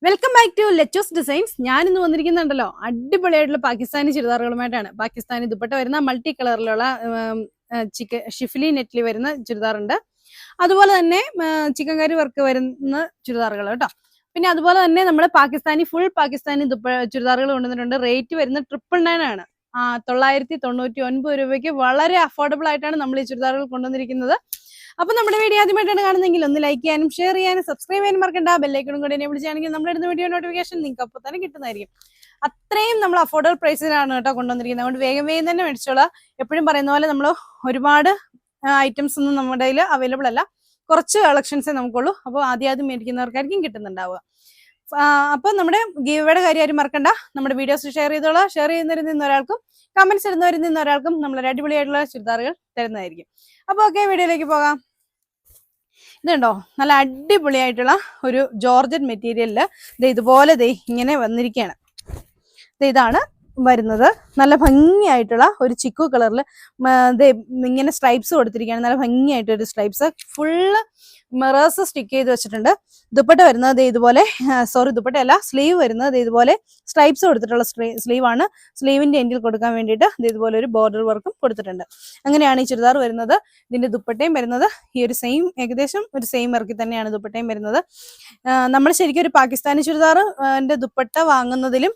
Welcome back to Letos designs. ഞാൻ ഇന്ന് വന്നിരിക്കുന്നുണ്ടല്ലോ അടിപൊളിയായിട്ടുള്ള പാകിസ്ഥാനി ചുരിദാറുകളുമായിട്ടാണ്. പാകിസ്ഥാനി ദുപ്പട്ട വരുന്ന മൾട്ടി കളറിലുള്ള ഷിഫ്ലി നെറ്റിൽ വരുന്ന ചുരിദാറുണ്ട്. അതുപോലെ തന്നെ ചിക്കൻ കറി വർക്ക് വരുന്ന ചുരിദാറുകൾ കേട്ടോ. പിന്നെ അതുപോലെ തന്നെ നമ്മൾ ഫുൾ പാകിസ്ഥാനി ചുരിദാറുകൾ കൊണ്ടുവന്നിട്ടുണ്ട്. റേറ്റ് വരുന്നത് 999 ആണ്. 999 രൂപയ്ക്ക് വളരെ അഫോർഡബിൾ ആയിട്ടാണ് നമ്മൾ ഈ ചുരിദാറുകൾ കൊണ്ടുവന്നിരിക്കുന്നത്. അപ്പൊ നമ്മുടെ വീഡിയോ ആദ്യമായിട്ടാണ് കാണുന്നതെങ്കിൽ ഒന്ന് ലൈക്ക് ചെയ്യാനും ഷെയർ ചെയ്യാനും സബ്സ്ക്രൈബ് ചെയ്യാനും മറക്കണ്ട. ബെല്ലൈക്കണും കൂടി എന്നെ വിളിച്ചാണെങ്കിൽ നമ്മുടെ വീഡിയോ നോട്ടിഫിക്കേഷൻ നിങ്ങൾക്ക് അപ്പോൾ തന്നെ കിട്ടുന്നതായിരിക്കും. അത്രയും നമ്മൾ അഫോർഡബിൾ പ്രൈസിലാണ് കേട്ടോ കൊണ്ടുവന്നിരിക്കുന്നത്. അതുകൊണ്ട് വേഗം തന്നെ മേടിച്ചോളാം. എപ്പോഴും പറയുന്ന പോലെ നമ്മൾ ഒരുപാട് ഐറ്റംസ് ഒന്നും നമ്മുടെ കയ്യിൽ അവൈലബിൾ അല്ല. കുറച്ച് കളക്ഷൻസേ നമുക്കുള്ളൂ. അപ്പോൾ ആദ്യം മേടിക്കുന്നവർക്കായിരിക്കും കിട്ടുന്നുണ്ടാവുക. അപ്പൊ നമ്മുടെ ഗീവയുടെ കാര്യം ആരും മറക്കണ്ട. നമ്മുടെ വീഡിയോസ് ഷെയർ ചെയ്തോളാം. ഷെയർ ചെയ്യുന്നവരിൽ ഒരാൾക്കും കമന്റ്സ് ഇടുന്നവരിൽ ഒരാൾക്കും നമ്മളൊരു അടിപൊളിയായിട്ടുള്ള ചുരിദാറുകൾ തരുന്നതായിരിക്കും. അപ്പൊ ഓക്കെ, വീഡിയോയിലേക്ക് പോകാം. ഇതുണ്ടോ, നല്ല അടിപൊളിയായിട്ടുള്ള ഒരു ജോർജറ്റ് മെറ്റീരിയലില് ഇതുപോലെ ഇങ്ങനെ വന്നിരിക്കുകയാണ്. ഇതാണ് വരുന്നത്. നല്ല ഭംഗിയായിട്ടുള്ള ഒരു ചിക്കു കളറിൽ ഇങ്ങനെ സ്ട്രൈപ്സ് കൊടുത്തിരിക്കുകയാണ്. നല്ല ഭംഗിയായിട്ടൊരു സ്ട്രൈപ്സ് ഫുള്ള് മിറേഴ്സ് സ്റ്റിക്ക് ചെയ്ത് വെച്ചിട്ടുണ്ട്. ദുപ്പട്ട വരുന്നത് ഇതുപോലെ, ദുപ്പട്ടയല്ല, സ്ലീവ് വരുന്നത് ഇതുപോലെ സ്ട്രൈപ്സ് കൊടുത്തിട്ടുള്ള സ്ലീവ് ആണ്. സ്ലീവിന്റെ എൻഡിൽ കൊടുക്കാൻ വേണ്ടിയിട്ട് ഇതുപോലെ ഒരു ബോർഡർ വർക്കും കൊടുത്തിട്ടുണ്ട്. അങ്ങനെയാണ് ഈ ചുരിദാർ വരുന്നത്. ഇതിന്റെ ദുപ്പട്ടയും വരുന്നത് ഈ ഒരു ഏകദേശം ഒരു സെയിം വർക്കിൽ തന്നെയാണ് ദുപ്പട്ടയും വരുന്നത്. നമ്മൾ ശരിക്കും ഒരു പാകിസ്ഥാനി ചുരിദാറിന്റെ ദുപ്പട്ട വാങ്ങുന്നതിലും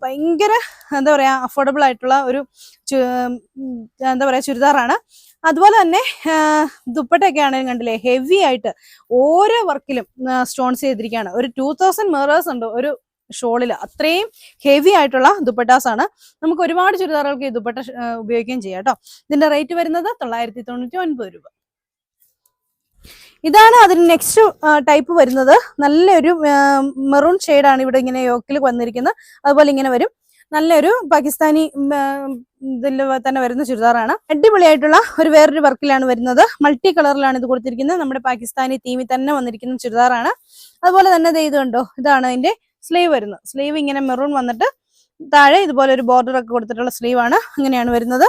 ഭയങ്കര എന്താ പറയാ അഫോർഡബിൾ ആയിട്ടുള്ള ഒരു എന്താ പറയാ ചുരിദാറാണ്. അതുപോലെ തന്നെ ദുപ്പട്ടയൊക്കെ ആണെങ്കിലും കണ്ടില്ലേ, ഹെവി ആയിട്ട് ഓരോ വർക്കിലും സ്റ്റോൺസ് ചെയ്തിരിക്കുകയാണ്. ഒരു 2000 മിറേഴ്സ് ഉണ്ട് ഒരു ഷോളില്. അത്രയും ഹെവി ആയിട്ടുള്ള ദുപ്പട്ടാസ് ആണ്. നമുക്ക് ഒരുപാട് ചുരിദാറുകൾക്ക് ഈ ദുപ്പട്ട ഉപയോഗിക്കുകയും ചെയ്യാം കേട്ടോ. ഇതിന്റെ റേറ്റ് വരുന്നത് 999 രൂപ. ഇതാണ് അതിന് നെക്സ്റ്റ് ടൈപ്പ് വരുന്നത്. നല്ലൊരു മെറൂൺ ഷെയ്ഡാണ് ഇവിടെ ഇങ്ങനെ യോക്കിൽ വന്നിരിക്കുന്നത്. അതുപോലെ ഇങ്ങനെ വരും. നല്ലൊരു പാകിസ്ഥാനി ഇതിൽ തന്നെ വരുന്ന ചുരിദാറാണ്. അടിപൊളിയായിട്ടുള്ള വേറൊരു വർക്കിലാണ് വരുന്നത്. മൾട്ടി കളറിലാണ് ഇത് കൊടുത്തിരിക്കുന്നത്. നമ്മുടെ പാകിസ്ഥാനി തീമിൽ തന്നെ വന്നിരിക്കുന്ന ചുരിദാറാണ്. അതുപോലെ തന്നെ ഇത് കണ്ടോ, ഇതാണ് അതിന്റെ സ്ലീവ് വരുന്നത്. സ്ലീവ് ഇങ്ങനെ മെറൂൺ വന്നിട്ട് താഴെ ഇതുപോലെ ഒരു ബോർഡർ ഒക്കെ കൊടുത്തിട്ടുള്ള സ്ലീവ് ആണ്. അങ്ങനെയാണ് വരുന്നത്.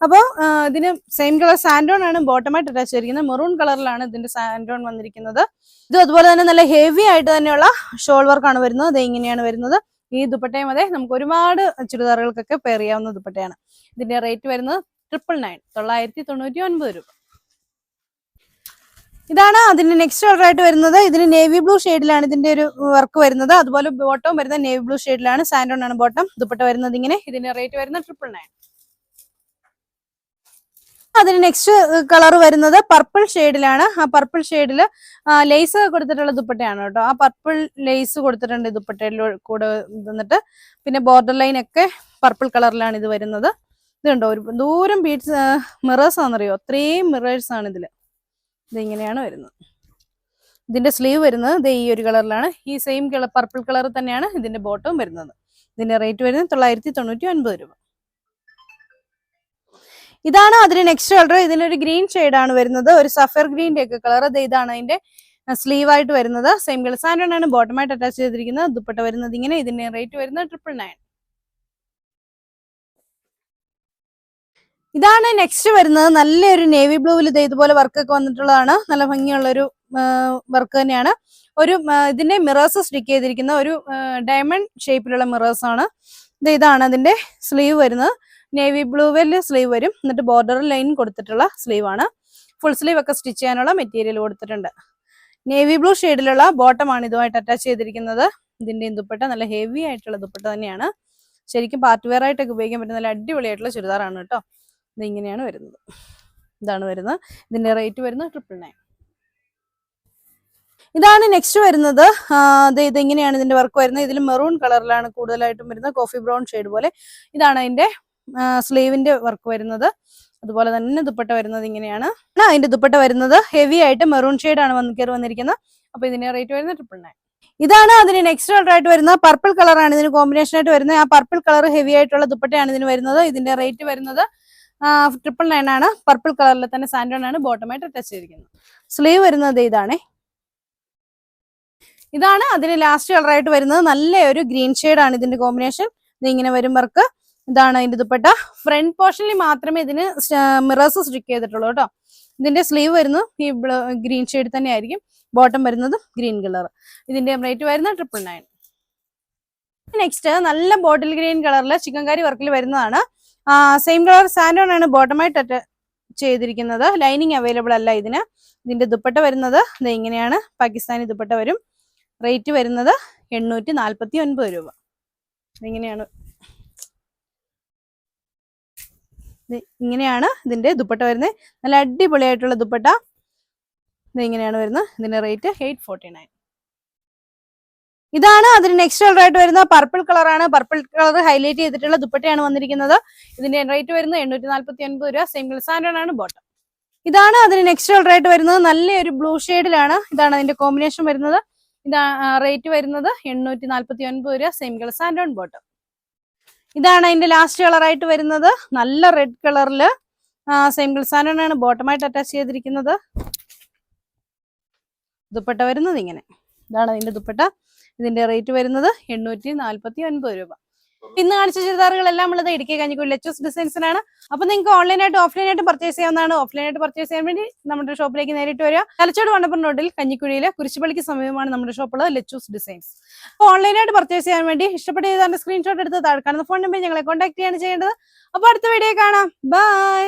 അപ്പോൾ ഇതിന് സെയിം കളർ സാൻഡോൺ ആണ് ബോട്ടമായിട്ട് അറ്റാച്ച് ചെയ്തിരിക്കുന്നത്. മെറൂൺ കളറിലാണ് ഇതിന്റെ സാൻഡോൺ വന്നിരിക്കുന്നത്. ഇത് അതുപോലെ തന്നെ നല്ല ഹെവി ആയിട്ട് തന്നെയുള്ള ഷോൾ വർക്കാണ് വരുന്നത്. ഇത് ഇങ്ങനെയാണ് വരുന്നത്. ഈ ദുപ്പട്ടയും അതെ, നമുക്ക് ഒരുപാട് ചുരിദാറുകൾക്കൊക്കെ പെയർ ചെയ്യാവുന്ന ദുപ്പട്ടയാണ്. ഇതിന്റെ റേറ്റ് വരുന്നത് 999 രൂപ. ഇതാണ് അതിന്റെ നെക്സ്റ്റ് കളർ ആയിട്ട് വരുന്നത്. ഇതിന് നേവി ബ്ലൂ ഷെയ്ഡിലാണ് ഇതിന്റെ ഒരു വർക്ക് വരുന്നത്. അതുപോലെ ബോട്ടം വരുന്നത് നേവി ബ്ലൂ ഷെയ്ഡിലാണ്. സാൻഡോൺ ആണ് ബോട്ടം. ദുപ്പട്ട വരുന്നത് ഇങ്ങനെ. ഇതിന്റെ റേറ്റ് വരുന്നത് 999. അതിന് നെക്സ്റ്റ് കളർ വരുന്നത് പർപ്പിൾ ഷെയ്ഡിലാണ്. ആ പർപ്പിൾ ഷെയ്ഡില് ലേസ് കൊടുത്തിട്ടുള്ള ദുപ്പട്ടയാണ് കേട്ടോ. ആ പർപ്പിൾ ലേസ് കൊടുത്തിട്ടുണ്ട് ദുപ്പട്ടയിൽ കൂടെ വന്നിട്ട്. പിന്നെ ബോർഡർ ലൈൻ ഒക്കെ പർപ്പിൾ കളറിലാണ് ഇത് വരുന്നത്. ഇതുണ്ടോ, ഒരു ദൂരം ബീഡ്സ് മിറേഴ്സ് ആണെന്നറിയോ, അത്രയും മിറേഴ്സ് ആണ് ഇതില്. ഇതിങ്ങനെയാണ് വരുന്നത്. ഇതിന്റെ സ്ലീവ് വരുന്നത് ഈ ഒരു കളറിലാണ്. ഈ സെയിം കളർ പർപ്പിൾ കളർ തന്നെയാണ് ഇതിന്റെ ബോട്ടവും വരുന്നത്. ഇതിന്റെ റേറ്റ് വരുന്നത് 999 രൂപ. ഇതാണ് അതിന് നെക്സ്റ്റ് കളർ. ഇതിനൊരു ഗ്രീൻ ഷെയ്ഡാണ് വരുന്നത്. ഒരു സഫർ ഗ്രീൻ്റെ ഒക്കെ കളർ. ഇതാണ് അതിന്റെ സ്ലീവ് ആയിട്ട് വരുന്നത്. സെയിം കളർ സാൻഡോൺ ആണ് ബോട്ടമായിട്ട് അറ്റാച്ച് ചെയ്തിരിക്കുന്നത്. ദുപ്പട്ട വരുന്നത് ഇങ്ങനെ. ഇതിന്റെ റേറ്റ് വരുന്നത് 999. ഇതാണ് നെക്സ്റ്റ് വരുന്നത്. നല്ലൊരു നേവി ബ്ലൂവിൽ ഇതുപോലെ വർക്കൊക്കെ വന്നിട്ടുള്ളതാണ്. നല്ല ഭംഗിയുള്ളൊരു വർക്ക് തന്നെയാണ്. ഇതിന്റെ മിറേഴ്സ് സ്റ്റിക്ക് ചെയ്തിരിക്കുന്ന ഒരു ഡയമണ്ട് ഷേപ്പിലുള്ള മിറേഴ്സ് ആണ്. ഇതാണ് അതിന്റെ സ്ലീവ് വരുന്നത്. നേവി ബ്ലൂവിൽ സ്ലീവ് വരും. എന്നിട്ട് ബോർഡർ ലൈൻ കൊടുത്തിട്ടുള്ള സ്ലീവ് ആണ്. ഫുൾ സ്ലീവ് ഒക്കെ സ്റ്റിച്ച് ചെയ്യാനുള്ള മെറ്റീരിയൽ കൊടുത്തിട്ടുണ്ട്. നേവി ബ്ലൂ ഷെയ്ഡിലുള്ള ബോട്ടമാണ് ഇതുമായിട്ട് അറ്റാച്ച് ചെയ്തിരിക്കുന്നത്. ഇതിന്റെ ദുപ്പട്ട നല്ല ഹെവി ആയിട്ടുള്ള ദുപ്പട്ട തന്നെയാണ്. ശരിക്കും പാർട്ടി വെയർ ആയിട്ടൊക്കെ ഉപയോഗിക്കാൻ പറ്റുന്ന നല്ല അടിപൊളിയായിട്ടുള്ള ചുരിദാറാണ് കേട്ടോ. ഇതിങ്ങനെയാണ് വരുന്നത്. ഇതാണ് വരുന്നത്. ഇതിന്റെ റേറ്റ് വരുന്നത് 999. ഇതാണ് നെക്സ്റ്റ് വരുന്നത്. ഇതിങ്ങനെയാണ് ഇതിന്റെ വർക്ക് വരുന്നത്. ഇതിൽ മെറൂൺ കളറിലാണ് കൂടുതലായിട്ടും വരുന്നത്. കോഫി ബ്രൗൺ ഷെയ്ഡ് പോലെ. ഇതാണ് അതിന്റെ സ്ലീവിന്റെ വർക്ക് വരുന്നത്. അതുപോലെ തന്നെ ദുപ്പട്ട വരുന്നത് ഇങ്ങനെയാണ്. അതിന്റെ ദുപ്പട്ട വരുന്നത് ഹെവി ആയിട്ട് മെറൂൺ ഷെയ്ഡാണ് വന്നിരിക്കുന്നത്. അപ്പൊ ഇതിന്റെ റേറ്റ് വരുന്നത് 999. ഇതാണ് അതിന് നെക്സ്റ്റ് കളർ ആയിട്ട് വരുന്നത്. പർപ്പിൾ കളറാണ് ഇതിന് കോമ്പിനേഷൻ ആയിട്ട് വരുന്നത്. ആ പർപ്പിൾ കളർ ഹെവി ആയിട്ടുള്ള ദുപ്പട്ടയാണ് ഇതിന് വരുന്നത്. ഇതിന്റെ റേറ്റ് വരുന്നത് 999 ആണ്. പർപ്പിൾ കളറിൽ തന്നെ സാൻഡോൺ ആണ് ബോട്ടമായിട്ട് അറ്റാച്ച് ചെയ്തിരിക്കുന്നത്. സ്ലീവ് വരുന്നത് ഇതാണ് അതിന് ലാസ്റ്റ് കളർ ആയിട്ട് വരുന്നത്. നല്ല ഒരു ഗ്രീൻ ഷെയ്ഡാണ് ഇതിന്റെ കോമ്പിനേഷൻ. ഇതിങ്ങനെ വരും വർക്ക്. ഇതാണ് അതിന്റെ ദുപ്പട്ട. ഫ്രണ്ട് പോർഷനിൽ മാത്രമേ ഇതിന് മിറേഴ്സ് സ്റ്റിക്ക് ചെയ്തിട്ടുള്ളൂ കേട്ടോ. ഇതിന്റെ സ്ലീവ് വരുന്നത് ഈ ഗ്രീൻ ഷെയ്ഡ് തന്നെ ആയിരിക്കും. ബോട്ടം വരുന്നത് ഗ്രീൻ കളർ. ഇതിന്റെ റേറ്റ് വരുന്നത് 999. നെക്സ്റ്റ് നല്ല ബോട്ടിൽ ഗ്രീൻ കളറിൽ ചിക്കൻകാരി വർക്കിൽ വരുന്നതാണ്. സെയിം കളർ സാൻഡോൺ ആണ് ബോട്ടമായിട്ട് ചെയ്തിരിക്കുന്നത്. ലൈനിങ് അവൈലബിൾ അല്ല ഇതിന്. ഇതിന്റെ ദുപ്പട്ട വരുന്നത് ഇങ്ങനെയാണ്. പാകിസ്ഥാനി ദുപ്പട്ട വരും. റേറ്റ് വരുന്നത് 849 രൂപ. ഇങ്ങനെയാണ് ഇതിന്റെ ദുപ്പട്ട വരുന്നത്. നല്ല അടിപൊളിയായിട്ടുള്ള ദുപ്പട്ട. ഇങ്ങനെയാണ് വരുന്നത്. ഇതിന്റെ റേറ്റ് 849. ഇതാണ് അതിന് നെക്സ്റ്റ് കളർ ആയിട്ട് വരുന്ന പർപ്പിൾ കളറാണ്. പർപ്പിൾ കളർ ഹൈലൈറ്റ് ചെയ്തിട്ടുള്ള ദുപ്പട്ടയാണ് വന്നിരിക്കുന്നത്. ഇതിന്റെ റേറ്റ് വരുന്നത് 849 രൂപ. സെയിം കളർ സാൻഡോൺ ആണ് ബോട്ടം. ഇതാണ് അതിന് നെക്സ്റ്റ് കളർ ആയിട്ട് വരുന്നത്. നല്ലൊരു ബ്ലൂ ഷെയ്ഡിലാണ്. ഇതാണ് അതിന്റെ കോമ്പിനേഷൻ വരുന്നത്. ഇതാ റേറ്റ് വരുന്നത് 849 രൂപ. സെയിം കളർ സാൻഡോൺ ബോട്ടം. ഇതാണ് അതിന്റെ ലാസ്റ്റ് കളർ ആയിട്ട് വരുന്നത്. നല്ല റെഡ് കളറിൽ സെയിം കളർ സാൻഡോൺ ആണ് ബോട്ടമായിട്ട് അറ്റാച്ച് ചെയ്തിരിക്കുന്നത്. ദുപ്പട്ട വരുന്നത് ഇങ്ങനെ. ഇതാണ് അതിന്റെ ദുപ്പട്ട. ഇതിന്റെ റേറ്റ് വരുന്നത് 849 രൂപ. ഇന്ന് കാണിച്ച ചുരിദാറുകളെല്ലാം ഉള്ളത് ഇടുക്കി കഞ്ഞിക്കുഴി ലെച്ചൂസ് ഡിസൈൻസിനാണ്. അപ്പൊ നിങ്ങൾക്ക് ഓൺലൈനായിട്ട് ഓഫ്ലൈനായിട്ട് പർച്ചേസ് ചെയ്യാവുന്നതാണ്. ഓഫ്ലൈനായിട്ട് പർച്ചേസ് ചെയ്യാൻ വേണ്ടി നമ്മുടെ ഷോപ്പിലേക്ക് നേരിട്ട് വരിക. തലച്ചോട് വണ്ടപ്പുറം റോഡിൽ കഞ്ഞിക്കുഴിയിലെ കുരിശുപള്ളിക്ക് സമീപമാണ് നമ്മുടെ ഷോപ്പുള്ളത്, ലെച്ചൂസ് ഡിസൈൻസ്. അപ്പോൾ ഓൺലൈനായിട്ട് പർച്ചേസ് ചെയ്യാൻ വേണ്ടി ഇഷ്ടപ്പെട്ട ചെയ്താൽ സ്ക്രീൻഷോട്ട് എടുത്ത് താഴെ കാണുന്ന ഫോൺ നമ്പർ ഞങ്ങളെ കോൺടാക്ട് ചെയ്യാണ് ചെയ്യേണ്ടത്. അപ്പോൾ അടുത്ത വീഡിയോ കാണാം. ബൈ.